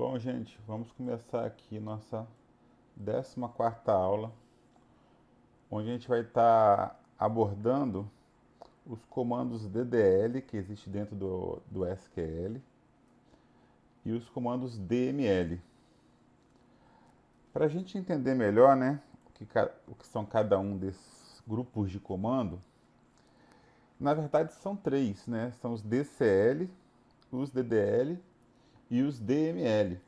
Bom, gente, vamos começar aqui nossa 14ª aula, onde a gente vai estar abordando os comandos DDL que existem dentro do SQL e os comandos DML. Para a gente entender melhor, né, o que são cada um desses grupos de comando, na verdade são três, né? São os DCL, os DDL e os DML.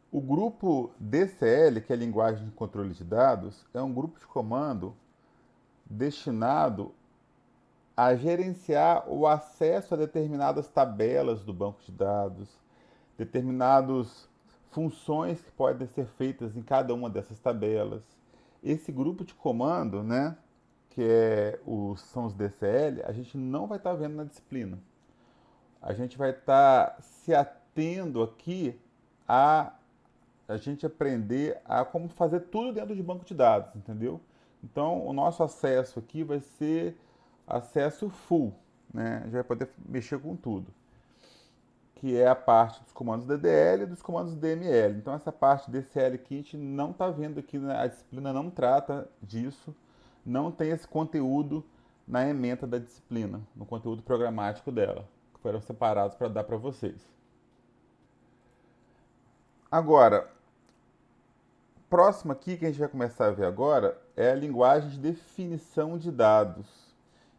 O grupo DCL, que é a linguagem de controle de dados, é um grupo de comando destinado a gerenciar o acesso a determinadas tabelas do banco de dados, determinadas funções que podem ser feitas em cada uma dessas tabelas. Esse grupo de comando, né, são os DCL, a gente não vai estar vendo na disciplina. A gente vai estar se atendo aqui a gente aprender a como fazer tudo dentro de banco de dados, entendeu? Então, o nosso acesso aqui vai ser acesso full, né? A gente vai poder mexer com tudo, que é a parte dos comandos DDL e dos comandos DML. Então, essa parte DCL aqui a gente não está vendo aqui, né? A disciplina não trata disso, não tem esse conteúdo na ementa da disciplina, no conteúdo programático dela, que foram separados para dar para vocês. Agora, próximo aqui que a gente vai começar a ver agora é a linguagem de definição de dados.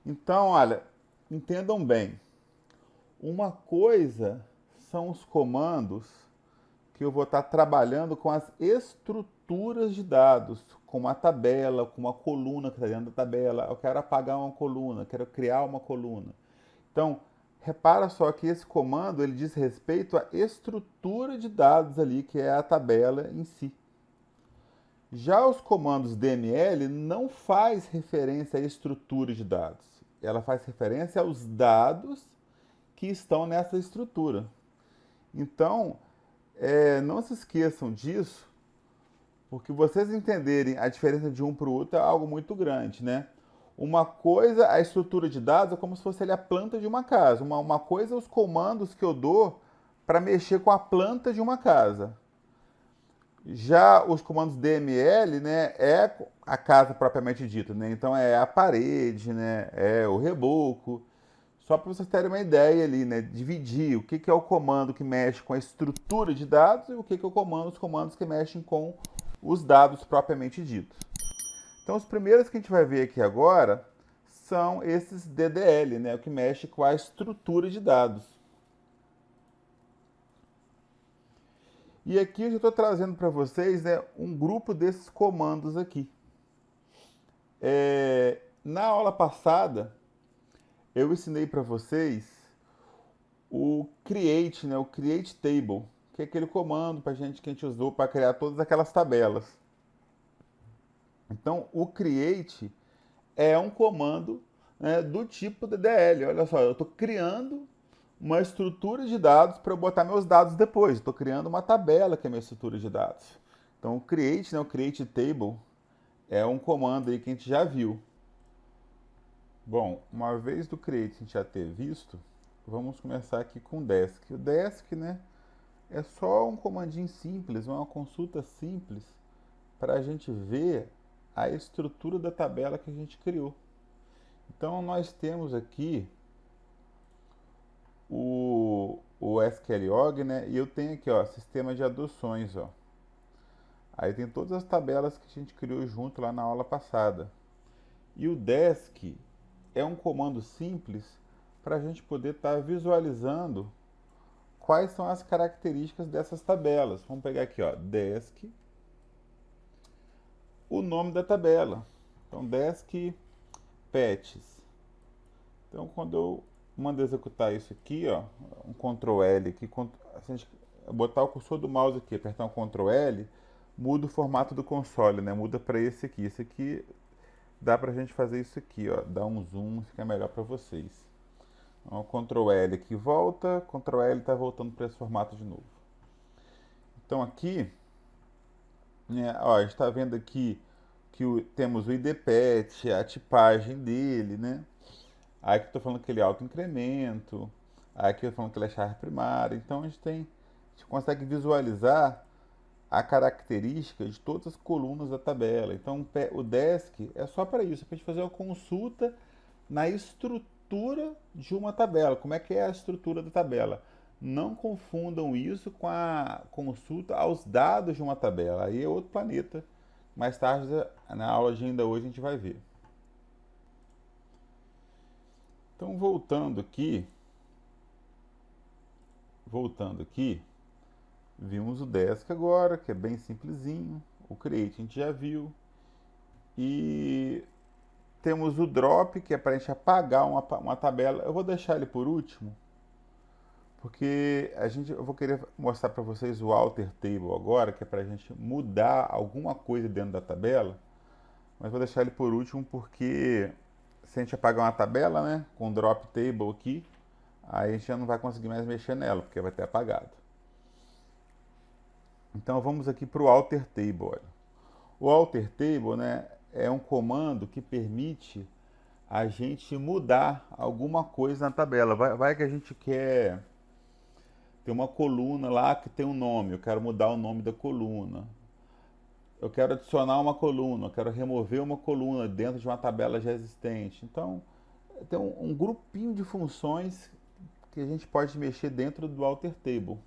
Então, olha, entendam bem. Uma coisa são os comandos que eu vou estar trabalhando com as estruturas de dados, com uma tabela, com uma coluna que está dentro da tabela. Eu quero apagar uma coluna, quero criar uma coluna. Então, repara só que esse comando ele diz respeito à estrutura de dados ali, que é a tabela em si. Já os comandos DML não faz referência à estrutura de dados. Ela faz referência aos dados que estão nessa estrutura. Então, não se esqueçam disso, porque vocês entenderem a diferença de um para o outro é algo muito grande, né? Uma coisa, a estrutura de dados é como se fosse ali a planta de uma casa. Uma coisa é os comandos que eu dou para mexer com a planta de uma casa. Já os comandos DML, né, é a casa propriamente dita, né? Então é a parede, né, é o reboco. Só para vocês terem uma ideia ali, né, dividir o que é o comando que mexe com a estrutura de dados e o que é os comandos que mexem com os dados propriamente ditos. Então os primeiros que a gente vai ver aqui agora são esses DDL, né, o que mexe com a estrutura de dados. E aqui eu já estou trazendo para vocês, né, um grupo desses comandos aqui. Na aula passada, eu ensinei para vocês o create, né, o create table, que é aquele comando que a gente usou para criar todas aquelas tabelas. Então, o create é um comando, né, do tipo DDL. Olha só, eu estou criando uma estrutura de dados para eu botar meus dados depois. Estou criando uma tabela que é minha estrutura de dados. Então, o create, né, o create table, é um comando aí que a gente já viu. Bom, uma vez do create a gente já ter visto, vamos começar aqui com o desk. O desk, né, é só um comandinho simples, uma consulta simples para a gente ver a estrutura da tabela que a gente criou. Então, nós temos aqui o SQLOG, né? E eu tenho aqui, ó, sistema de adoções, ó. Aí tem todas as tabelas que a gente criou junto lá na aula passada. E o desk é um comando simples para a gente poder estar visualizando quais são as características dessas tabelas. Vamos pegar aqui, ó, desk, o nome da tabela. Então, desk patches. Então, quando eu mando executar isso aqui, ó, um Ctrl L aqui, se a gente botar o cursor do mouse aqui, apertar um Ctrl L, muda o formato do console, né? Muda para esse aqui. Esse aqui dá pra gente fazer isso aqui, ó, dar um zoom, fica melhor para vocês. Então, Ctrl L aqui volta, Ctrl L está voltando para esse formato de novo. Então aqui, né, ó, a gente está vendo aqui que temos o IDPAT, a tipagem dele, né? Aqui eu estou falando que ele é auto-incremento, aqui eu estou falando que ele é chave primária. Então a gente tem gente consegue visualizar a característica de todas as colunas da tabela. Então, o Desk é só para isso, para a gente fazer uma consulta na estrutura de uma tabela. Como é que é a estrutura da tabela? Não confundam isso com a consulta aos dados de uma tabela. Aí é outro planeta. Mais tarde, na aula de ainda hoje, a gente vai ver. Então, voltando aqui, vimos o Desk agora, que é bem simplesinho. O Create a gente já viu. E temos o Drop, que é para a gente apagar uma tabela. Eu vou deixar ele por último, porque eu vou querer mostrar para vocês o Alter Table agora, que é para a gente mudar alguma coisa dentro da tabela. Mas vou deixar ele por último, porque se a gente apagar uma tabela, né, com Drop Table aqui, aí a gente já não vai conseguir mais mexer nela, porque vai ter apagado. Então vamos aqui para o Alter Table. Olha. O Alter Table, né, é um comando que permite a gente mudar alguma coisa na tabela. Vai que a gente quer ter uma coluna lá que tem um nome, eu quero mudar o nome da coluna. Eu quero adicionar uma coluna, eu quero remover uma coluna dentro de uma tabela já existente. Então, tem um grupinho de funções que a gente pode mexer dentro do Alter Table.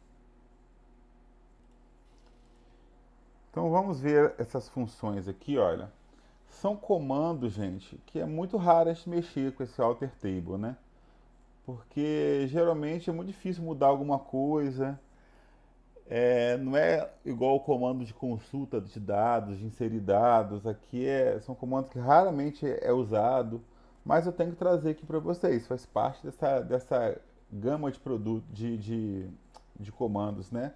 Então vamos ver essas funções aqui, olha. São comandos, gente, que é muito raro a gente mexer com esse Alter Table, né? Porque geralmente é muito difícil mudar alguma coisa. Não é igual o comando de consulta de dados, de inserir dados. Aqui são comandos que raramente é usado, mas eu tenho que trazer aqui para vocês. Faz parte dessa gama de de comandos, né?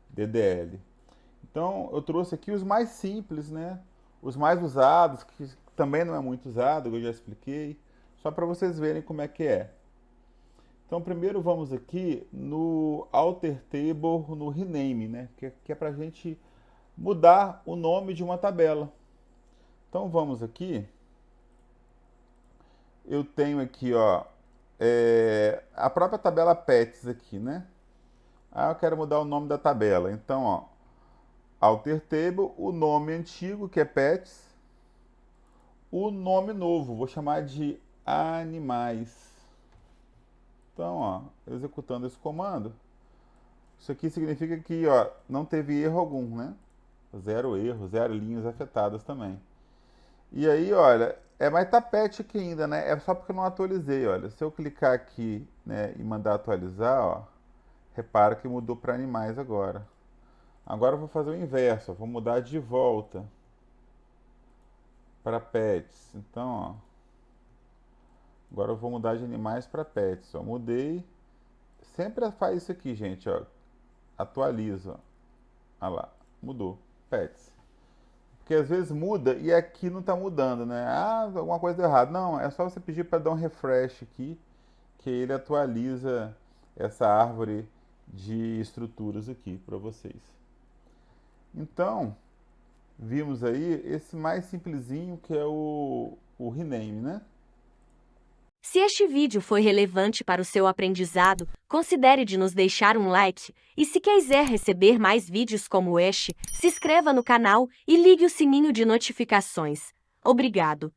DDL. Então eu trouxe aqui os mais simples, né? Os mais usados, que também não é muito usado, eu já expliquei, só para vocês verem como é que é. Então primeiro vamos aqui no Alter Table, no Rename, né? Que é para a gente mudar o nome de uma tabela. Então vamos aqui. Eu tenho aqui, ó, a própria tabela Pets aqui, né? Ah, eu quero mudar o nome da tabela. Então, ó, Alter Table, o nome antigo, que é Pets, o nome novo, vou chamar de Animais. Então, ó, executando esse comando, isso aqui significa que, ó, não teve erro algum, né? Zero erro, zero linhas afetadas também. E aí, olha, mas tá pet aqui ainda, né? É só porque eu não atualizei, olha. Se eu clicar aqui, né, e mandar atualizar, ó, repara que mudou para animais agora. Agora eu vou fazer o inverso, ó, vou mudar de volta para pets. Então, ó, agora eu vou mudar de animais para pets. Ó, mudei. Sempre faz isso aqui, gente, ó. Atualiza. Olha lá, mudou. Pets. Porque às vezes muda e aqui não está mudando, né? Ah, alguma coisa deu errado. Não, é só você pedir para dar um refresh aqui, que ele atualiza essa árvore de estruturas aqui para vocês. Então, vimos aí esse mais simplesinho que é o Rename, né? Se este vídeo foi relevante para o seu aprendizado, considere de nos deixar um like e se quiser receber mais vídeos como este, se inscreva no canal e ligue o sininho de notificações. Obrigado!